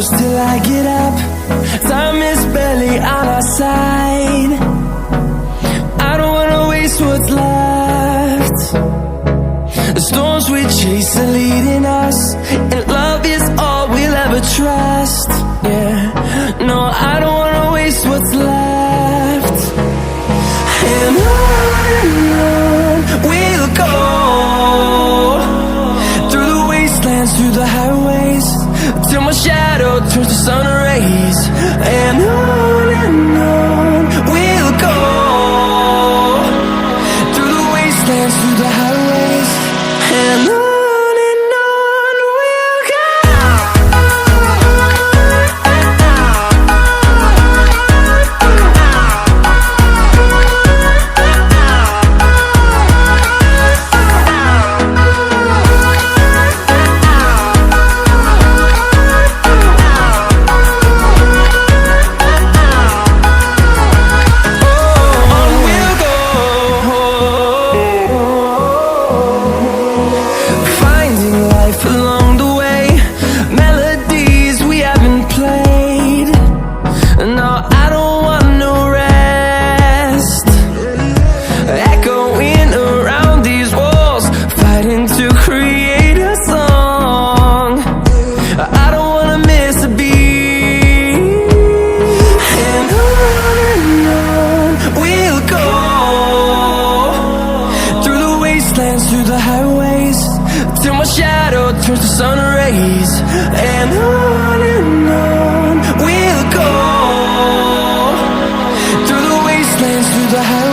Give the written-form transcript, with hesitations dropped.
close till I get up. Time is barely on our side. I don't wanna waste what's left. The storms we chase are leading us, and love is all we'll ever trust. Yeah, no, I don't wanna waste what's left. And on we'll go, through the wastelands, through the highways, till my shadow turns to sun rays. And on we'll go, through the wastelands, through the highways, and on we'll go. Along the way, melodies we haven't played. No, I don't want no rest. Echoing around these walls, fighting to create a song. I don't wanna miss a beat. And on we'll go, through the wastelands, through the highways, till my shadow turns to sun rays. And on we'll go, through the wastelands, through the highways.